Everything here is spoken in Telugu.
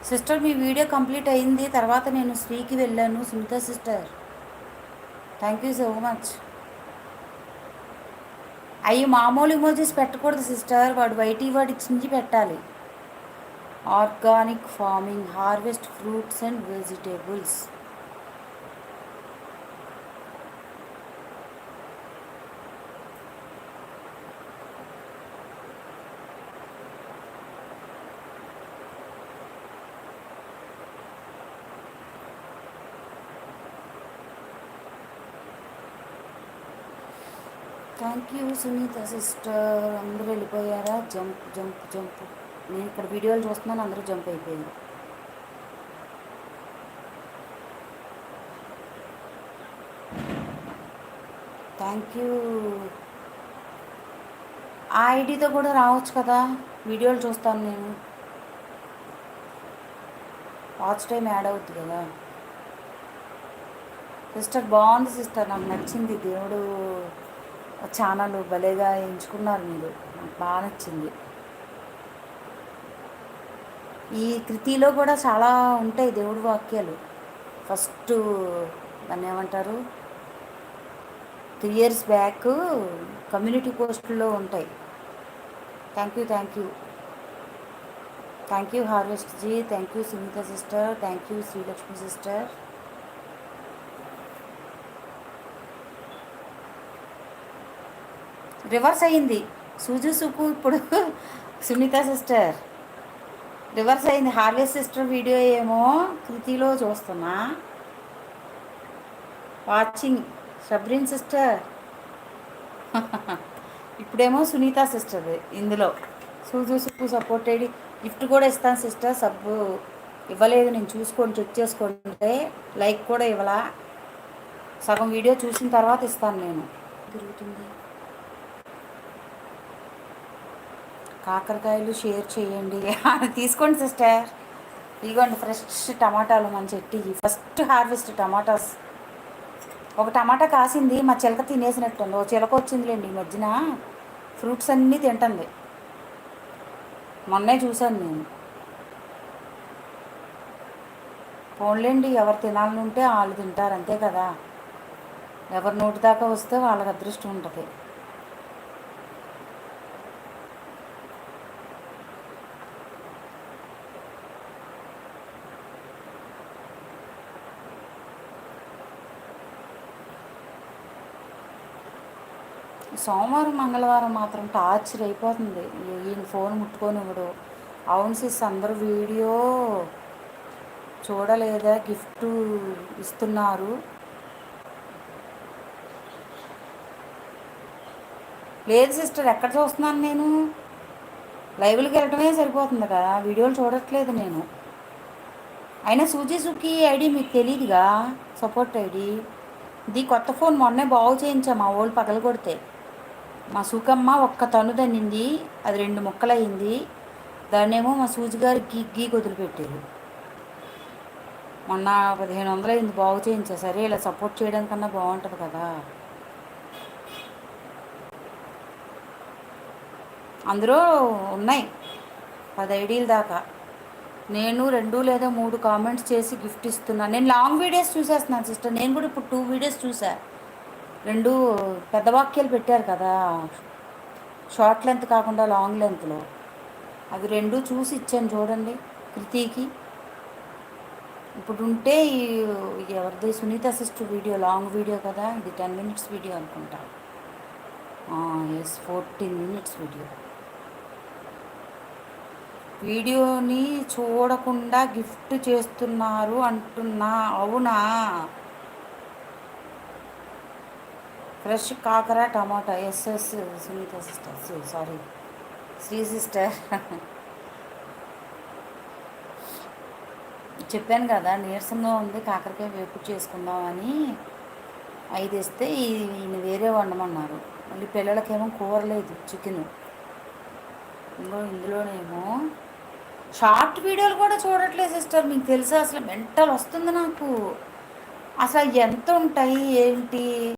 సిస్టర్ మీ వీడియో కంప్లీట్ అయింది. తర్వాత నేను శ్రీకి వెళ్ళాను. Sunita sister thank you so much. అవి మామూలు ఇమోజీస్ పెట్టకూడదు సిస్టర్, వాడు వైటీ వాడి చించి పెట్టాలి. Organic farming, harvest fruits and vegetables. Thank you Sunita sister. అందరూ వెళ్ళిపోయారా? Jump jump jump. నేను ఇక్కడ వీడియోలు చూస్తున్నాను, అందరూ జంప్ అయిపోయారు. Thank you. ఆ ఐడితో కూడా రావచ్చు కదా, వీడియోలు చూస్తాను నేను. వాచ్ టైం యాడ్ అవుతుంది కదా. సిస్టర్ బాగుంది సిస్టర్, నాకు నచ్చింది. దేవుడు ఛానల్ భలేగా ఎంచుకున్నారు మీరు, నాకు బాగా నచ్చింది. ఈ కృతిలో కూడా చాలా ఉంటాయి దేవుడి వాక్యాలు. ఫస్ట్ దాన్ని ఏమంటారు, 3 years బ్యాక్ కమ్యూనిటీ పోస్టుల్లో ఉంటాయి. Thank you thank you thank you harvest ji. Thank you Sunita sister. Thank you Srilakshmi sister. Reverse అయ్యింది సుకు ఇప్పుడు. సునీత సిస్టర్ రివర్స్ అయింది. హార్వెస్ట్ సిస్టర్ వీడియో ఏమో కృతిలో చూస్తున్నా, వాచింగ్ షబ్రిన్ సిస్టర్. ఇప్పుడేమో సునీత సిస్టర్ ఇందులో. సుకు సపోర్టెడ్. గిఫ్ట్ కూడా ఇస్తాను సిస్టర్. సబ్బు ఇవ్వలేదు, నేను చూసుకోండి, చెక్ చేసుకుంటే. లైక్ కూడా ఇవ్వలా, సగం వీడియో చూసిన తర్వాత ఇస్తాను నేను. తిరుగుతుంది. కాకరకాయలు షేర్ చేయండి. తీసుకోండి సిస్టర్. ఇదిగోండి ఫ్రెష్ టమాటాలు మన చెట్టు, ఫస్ట్ హార్వెస్ట్ టమాటాస్. ఒక టమాటా కాసింది, మా చిలక తినేసినట్టుంది. ఒక చిలక వచ్చిందిలేండి ఈ మధ్యన, ఫ్రూట్స్ అన్నీ తింటుంది. మొన్నే చూశాను నేను. పోన్లేండి, ఎవరు తినాలని ఉంటే వాళ్ళు తింటారు, అంతే కదా. ఎవరి నోటి దాకా వస్తే వాళ్ళకి అదృష్టం ఉంటుంది. సోమవారం మంగళవారం మాత్రం టార్చర్ అయిపోతుంది. ఈయన ఫోన్ ముట్టుకోనివ్వడు. అవును సిస్, అందరూ వీడియో చూడలేదా, గిఫ్ట్ ఇస్తున్నారు. లేదు సిస్టర్, ఎక్కడ చూస్తున్నాను నేను, లైవ్లకి వెళ్ళటమే సరిపోతుంది కదా, వీడియోలు చూడట్లేదు నేను. అయినా సుకి ఐడి మీకు తెలియదుగా, సపోర్ట్ ఐడి. ఇది కొత్త ఫోన్ మొన్నే బాగు చేయించా, మా వాళ్ళు పగల కొడితే. మా సుకమ్మ ఒక్క తను దన్నింది, అది 2 ముక్కలయ్యింది. దాన్నేమో మా సూజిగారు గీ వదిలిపెట్టారు. మొన్న 1500 అయింది బాగు చేయించా. సరే, ఇలా సపోర్ట్ చేయడం కన్నా బాగుంటుంది కదా. అందులో ఉన్నాయి 10 ఐడీల దాకా. నేను 2 లేదా 3 కామెంట్స్ చేసి గిఫ్ట్ ఇస్తున్నాను. నేను లాంగ్ వీడియోస్ చూసేస్తున్నాను సిస్టర్. నేను కూడా ఇప్పుడు 2 వీడియోస్ చూసా. 2 పెద్ద వాక్యాలు పెట్టారు కదా, షార్ట్ లెంత్ కాకుండా లాంగ్ లెంత్లో. అవి 2 చూసి ఇచ్చాను చూడండి కృతికి. ఇప్పుడు ఉంటే ఎవరిది, Sunitha sister video, long video కదా ఇది, 10 minutes వీడియో అనుకుంటా. Yes, 14 minutes video. వీడియోని చూడకుండా గిఫ్ట్ చేస్తున్నారు అంటున్నా, అవునా? ఫ్రెష్ కాకర టమాటా. Yes Sunitha sister, sorry Sri sister. చెప్పాను కదా, నీరసంగా ఉంది, కాకరకాయ వేపుడు చేసుకుందామని 5 ఇస్తే ఈయన వేరే వండమన్నారు. మళ్ళీ పిల్లలకేమో కూర లేదు, చికెన్. ఇందులోనేమో షార్ట్ వీడియోలు కూడా చూడట్లేదు సిస్టర్. మీకు తెలుసా, అసలు మెంటల్ వస్తుంది నాకు. అసలు ఎంత ఉంటాయి ఏంటి.